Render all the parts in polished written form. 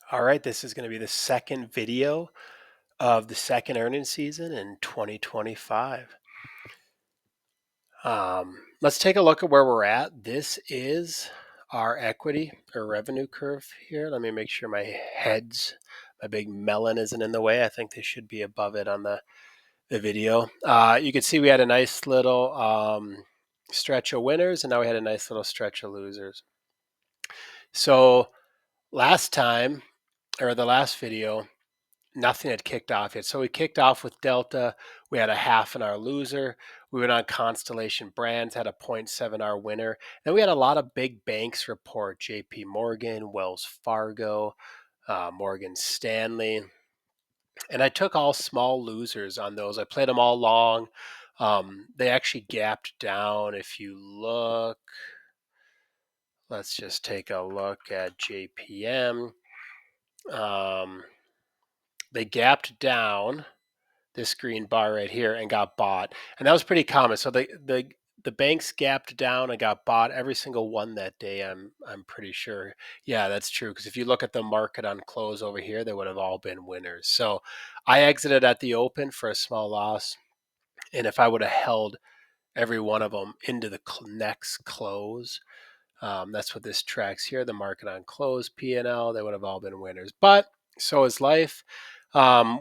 All right, this is going to be the second video of the second earnings season in 2025. Let's take a look at where we're at. This is our equity or revenue curve here. Let me make sure my big melon isn't in the way. I think they should be above it on the video. You can see we had a nice little stretch of winners, and now we had a nice little stretch of losers. So last time, or the last video, nothing had kicked off yet. So we kicked off with Delta. We had a half an hour loser. We went on Constellation Brands, had a 0.7 hour winner. And we had a lot of big banks report: JP Morgan, Wells Fargo, Morgan Stanley. And I took all small losers on those. I played them all long. They actually gapped down. If you look, let's just take a look at JPM. They gapped down this green bar right here and got bought, and that was pretty common. So the banks gapped down and got bought every single one that day. I'm pretty sure. Yeah, that's true, because if you look at the market on close over here, they would have all been winners. So I exited at the open for a small loss, and if I would have held every one of them into the next close, that's what this tracks here. The market on close, P&L, they would have all been winners. But so is life.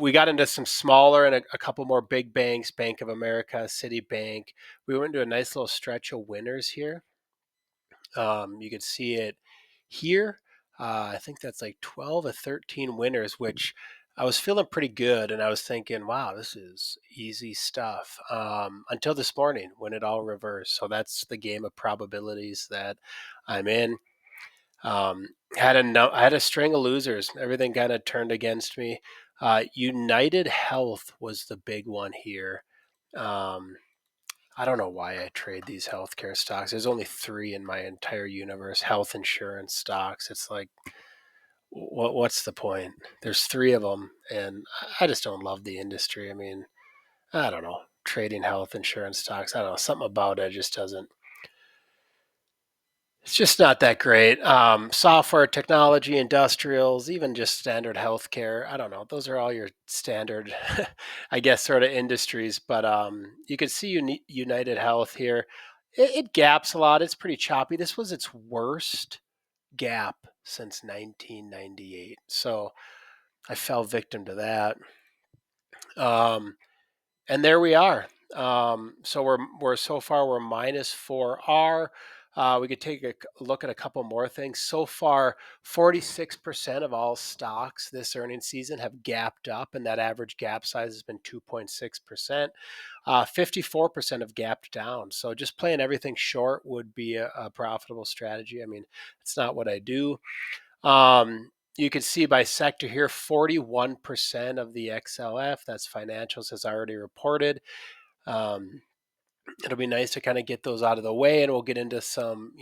We got into some smaller and a couple more big banks: Bank of America, Citibank. We went into a nice little stretch of winners here. You can see it here. I think that's like 12 or 13 winners, which I was feeling pretty good. And I was thinking, wow, this is easy stuff, until this morning when it all reversed. So that's the game of probabilities that I'm in. I had a string of losers. Everything kind of turned against me. United Health was the big one here. Um, I don't know why I trade these healthcare stocks. There's only three in my entire universe: health insurance stocks. It's like, what's the point? There's three of them, and I just don't love the industry. I mean, I don't know. Trading health insurance stocks, I don't know. Something about it just doesn't. It's just not that great. Software, technology, industrials, even just standard healthcare. I don't know. Those are all your standard, I guess, sort of industries. But you can see United Health here. It gaps a lot. It's pretty choppy. This was its worst gap since 1998. So I fell victim to that. Um, and there we are. So we're so far we're minus 4R. We could take a look at a couple more things. So far, 46% of all stocks this earnings season have gapped up, and that average gap size has been 2.6%. 54% have gapped down. So just playing everything short would be a profitable strategy. I mean, it's not what I do. You can see by sector here, 41% of the XLF, that's financials, has already reported. It'll be nice to kind of get those out of the way, and we'll get into some,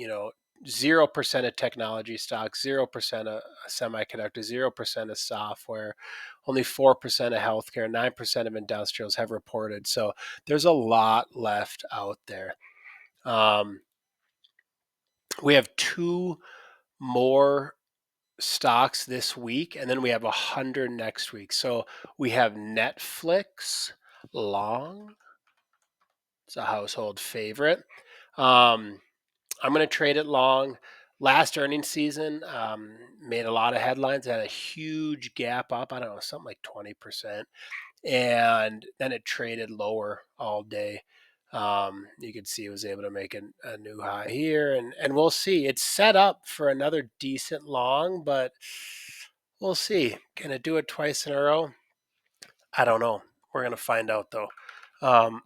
0% of technology stocks, 0% of semiconductor, 0% of software, only 4% of healthcare, 9% of industrials have reported. So there's a lot left out there. We have two more stocks this week, and then we have 100 next week. So we have Netflix long. It's a household favorite. I'm going to trade it long. Last earnings season, made a lot of headlines, had a huge gap up. I don't know, something like 20%. And then it traded lower all day. You can see it was able to make a new high here, and we'll see. It's set up for another decent long, but we'll see. Can it do it twice in a row? I don't know. We're going to find out, though. Um,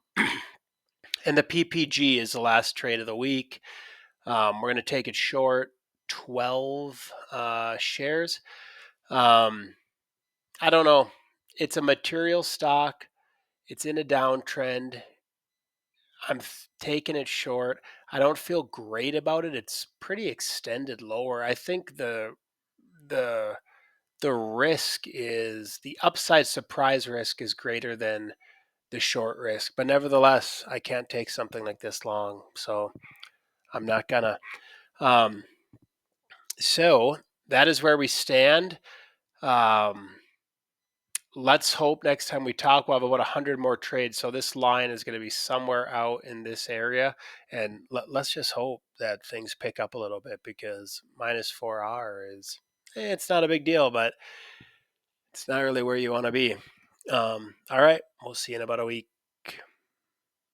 and the PPG is the last trade of the week. We're going to take it short, 12 shares. I don't know. It's a material stock. It's in a downtrend. I'm taking it short. I don't feel great about it. It's pretty extended lower. I think the risk is the upside surprise risk is greater than the short risk. But nevertheless, I can't take something like this long, so I'm not gonna. Um, so that is where we stand. Um, let's hope next time we talk, we'll have about 100 more trades. So this line is going to be somewhere out in this area. And let's just hope that things pick up a little bit, because -4R is, it's not a big deal, but it's not really where you want to be. All right. We'll see you in about a week.